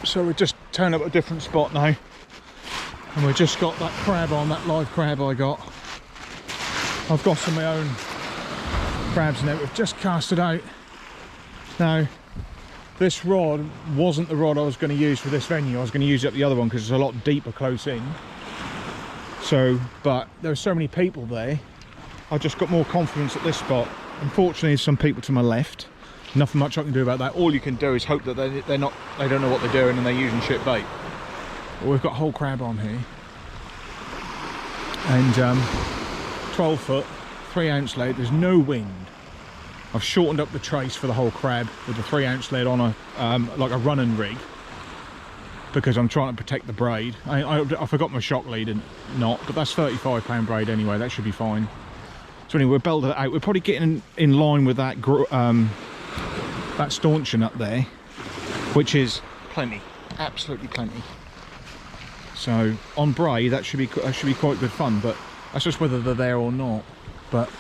So we just turned up at a different spot now, and we just got that crab on, that live crab I got. I've got some of my own crabs in it. We've just cast it out. Now, this rod wasn't the rod I was going to use for this venue. I was going to use it at the other one because it's a lot deeper close in. So, but there were so many people there, I just got more confidence at this spot. Unfortunately, there's some people to my left. Nothing much I can do about that. All you can do is hope that they don't know what they're doing and they're using shit bait. But we've got a whole crab on here, and 12 foot, 3 ounce lead. There's no wind. I've shortened up the trace for the whole crab with the 3 ounce lead on a like a running rig, because I'm trying to protect the braid. I forgot my shock lead and not, but that's 35 pound braid anyway. That should be fine. So anyway, we're belted it out. We're probably getting in line with that that staunching up there, which is plenty, absolutely plenty. So on braid, that should be quite good fun, but that's just whether they're there or not. But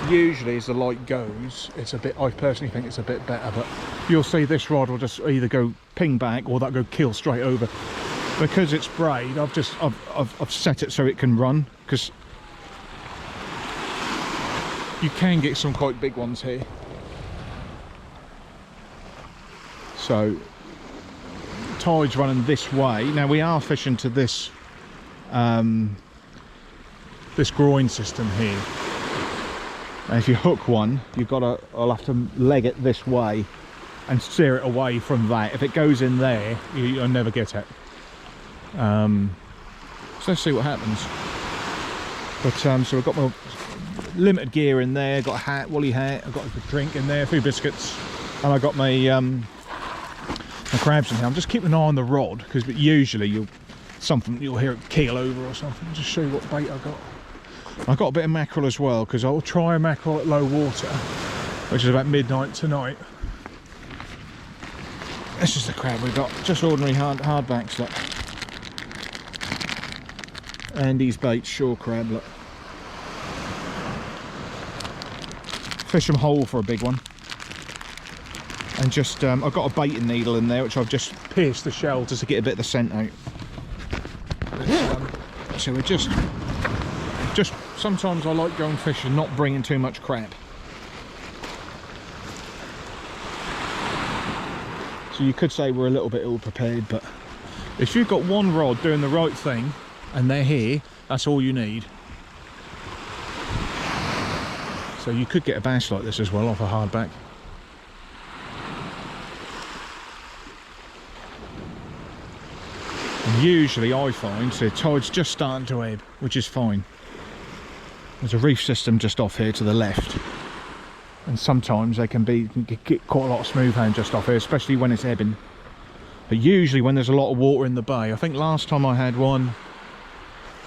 usually as the light goes, it's a bit, I personally think it's a bit better, but you'll see this rod will just either go ping back or that'll go kill straight over. Because it's braid, I've set it so it can run, because you can get some quite big ones here. So tide's running this way. Now we are fishing to this this groin system here. And if you hook one, I'll have to leg it this way and steer it away from that. If it goes in there, you'll never get it. So let's see what happens. But so we've got my limited gear in there, got a hat, woolly hat, I've got a drink in there, a few biscuits, and I got my crabs in here. I'm just keeping an eye on the rod, because usually you'll hear it keel over or something. I'll just show you what bait I got. I've got a bit of mackerel as well, because I'll try a mackerel at low water, which is about midnight tonight. This is the crab we got, just ordinary hardbacks, look. Andy's bait, shore crab, look. Fish them whole for a big one. And just, I've got a baiting needle in there, which I've just pierced the shell just to get a bit of the scent out. So we're just sometimes I like going fishing, not bringing too much crab. So you could say we're a little bit ill prepared, but if you've got one rod doing the right thing and they're here, that's all you need. So you could get a bass like this as well off a hardback. And usually I find the tide's just starting to ebb, which is fine. There's a reef system just off here to the left, and sometimes they can get quite a lot of smoothhound just off here, especially when it's ebbing. But usually when there's a lot of water in the bay, I think last time I had one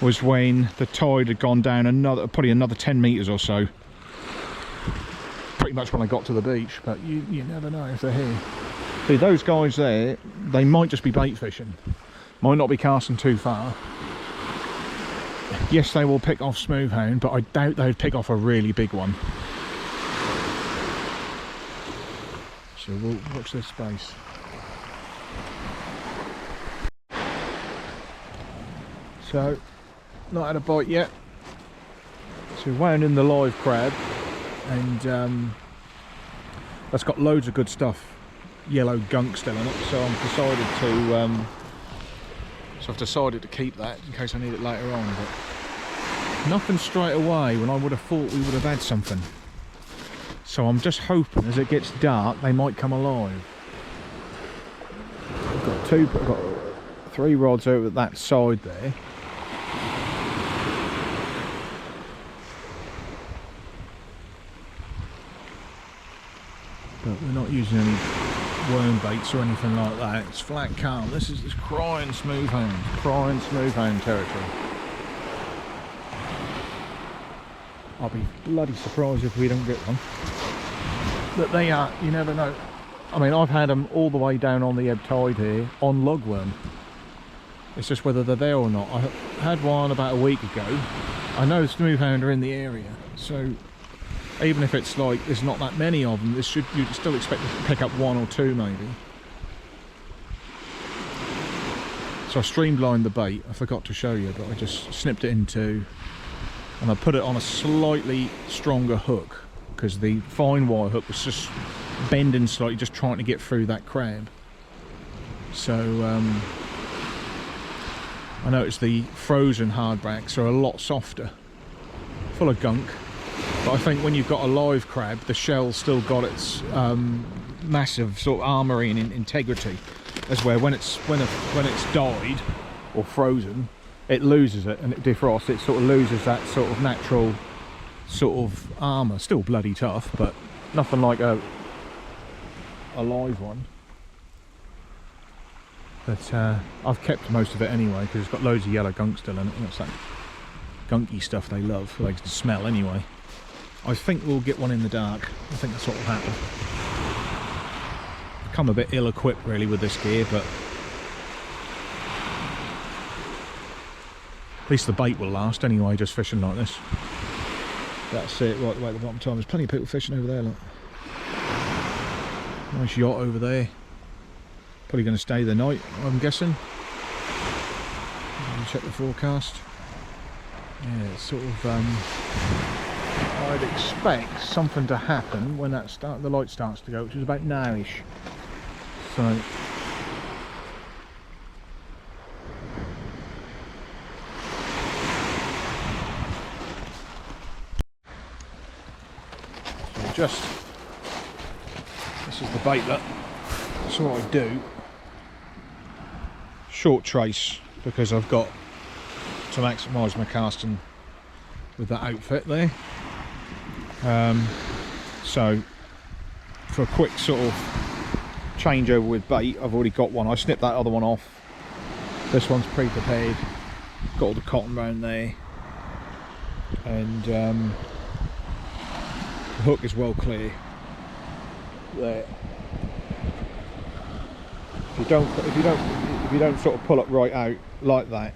was when the tide had gone down probably another 10 metres or so. Pretty much when I got to the beach, but you never know if they're here. See, those guys there, they might just be bait fishing, might not be casting too far. Yes, they will pick off smoothhound, but I doubt they'd pick off a really big one. So we'll watch this space. So, not had a bite yet. So we wound in the live crab, and that's got loads of good stuff, yellow gunk still in it. So I've decided to keep that in case I need it later on. But nothing straight away when I would have thought we would have had something. So I'm just hoping as it gets dark they might come alive. I've got 3 rods over that side there. But we're not using any worm baits or anything like that. It's flat calm. This is crying smoothhound territory. I'll be bloody surprised if we don't get one. But they are, you never know. I mean, I've had them all the way down on the ebb tide here on lugworm. It's just whether they're there or not. I had one about a week ago. I know smoothhound are in the area, so even if it's like there's not that many of them, you'd still expect to pick up 1 or 2 maybe. So I streamlined the bait. I forgot to show you, but I just snipped it in two, and I put it on a slightly stronger hook because the fine wire hook was just bending slightly, just trying to get through that crab. So I noticed the frozen hardbacks are a lot softer, full of gunk. But I think when you've got a live crab, the shell's still got its massive sort of armoury and integrity, as where when it's died or frozen, it loses it and it defrosts. It sort of loses that sort of natural sort of armour. Still bloody tough, but nothing like a live one. But I've kept most of it anyway because it's got loads of yellow gunk still in it. That's that gunky stuff they love, they can smell anyway. I think we'll get one in the dark. I think that's what will happen. I've come a bit ill-equipped really with this gear, but at least the bait will last anyway, just fishing like this. That's it, right away at the bottom time. There's plenty of people fishing over there, look. Nice yacht over there. Probably going to stay the night, I'm guessing. Check the forecast. Yeah, it's sort of I'd expect something to happen when the light starts to go, which is about nowish. So this is the bait that. That's what I do. Short trace, because I've got to maximise my casting with that outfit there. So for a quick sort of changeover with bait, I've already got one. I snipped that other one off. This one's pre-prepared. Got all the cotton round there, and the hook is well clear there. If you don't sort of pull it right out like that,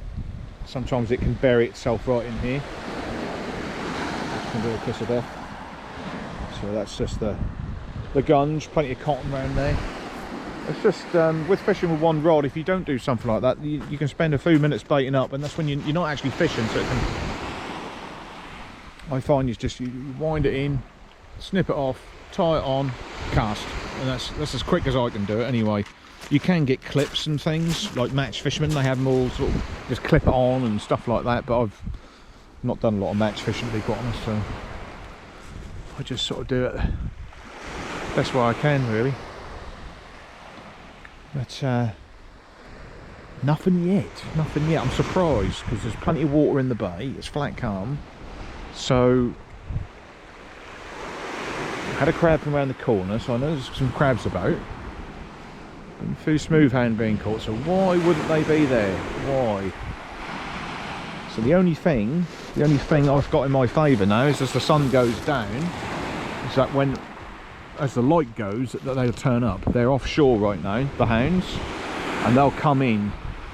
sometimes it can bury itself right in here. It can do a kiss of death. So that's just the gunge, plenty of cotton around there. It's just with fishing with one rod, if you don't do something like that, you can spend a few minutes baiting up, and that's when you're not actually fishing. So it can, I find you wind it in, snip it off, tie it on, cast, and that's as quick as I can do it anyway. You can get clips and things like match fishermen, they have them all sort of just clip it on and stuff like that, but I've not done a lot of match fishing, to be quite honest, so I just sort of do it best way I can really. But nothing yet. I'm surprised because there's plenty of water in the bay, it's flat calm. So I had a crab from around the corner, so I know there's some crabs about. And a few smoothhound being caught, so why wouldn't they be there? Why? So the only thing I've got in my favour now is as the sun goes down, is that as the light goes, that they'll turn up. They're offshore right now, the hounds, and they'll come in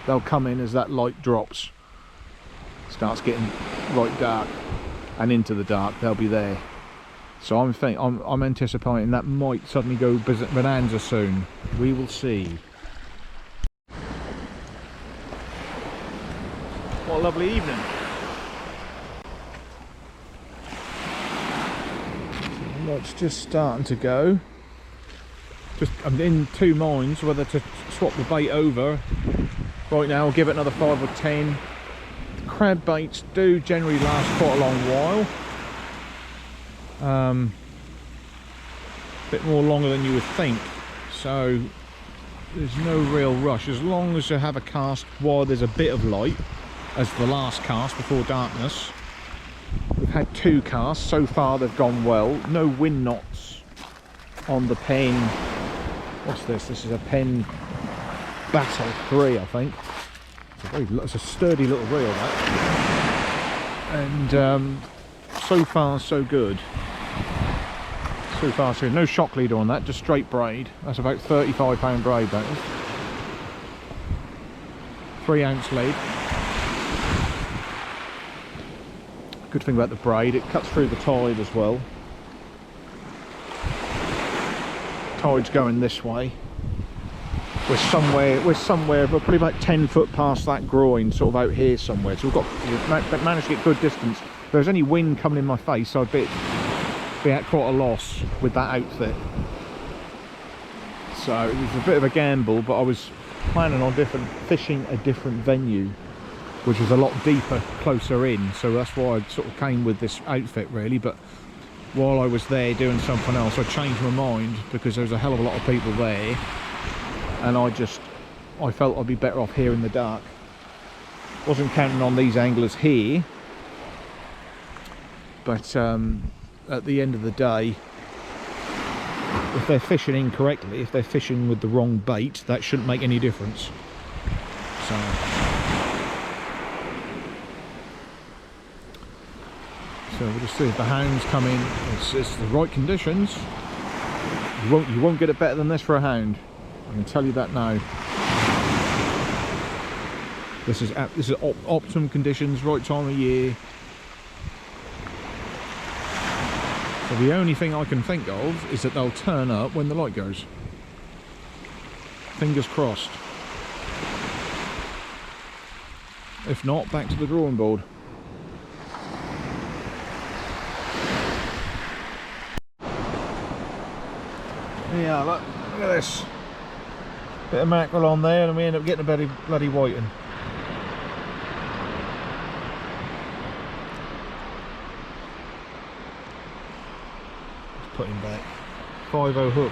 as that light drops, starts getting right dark and into the dark, they'll be there. So I'm anticipating that might suddenly go bonanza soon. We will see. What a lovely evening. Light's just starting to go. I'm in two minds whether to swap the bait over right now or give it another 5 or 10. Crab baits do generally last quite a long while. Bit more longer than you would think, so there's no real rush as long as you have a cast while there's a bit of light, as the last cast before darkness. We've had 2 casts so far, they've gone well. No wind knots on the Pen. What's this? This is a Pen Battle 3, I think. It's a sturdy little reel, that. And so far so good. So far so good. No shock leader on that, just straight braid. That's about £35 braid, that is. 3-ounce lead. Good thing about the braid, it cuts through the tide as well. Tide's going this way. we're somewhere, but probably about 10 foot past that groin, sort of out here somewhere. So we've managed to get good distance. If there's any wind coming in my face, I'd be at quite a loss with that outfit. So it was a bit of a gamble, but I was planning on fishing a different venue, which was a lot deeper, closer in. So that's why I sort of came with this outfit, really. But while I was there doing something else, I changed my mind because there was a hell of a lot of people there, and I felt I'd be better off here in the dark. Wasn't counting on these anglers here, but at the end of the day, if they're fishing incorrectly, if they're fishing with the wrong bait, that shouldn't make any difference. So we'll just see if the hounds come in. It's the right conditions. You won't get it better than this for a hound. I can tell you that now. This is optimum conditions, right time of year. So the only thing I can think of is that they'll turn up when the light goes. Fingers crossed. If not, back to the drawing board. Yeah, look at this. Bit of mackerel on there, and we end up getting a bloody whiting. Put him back. 5-0 hook.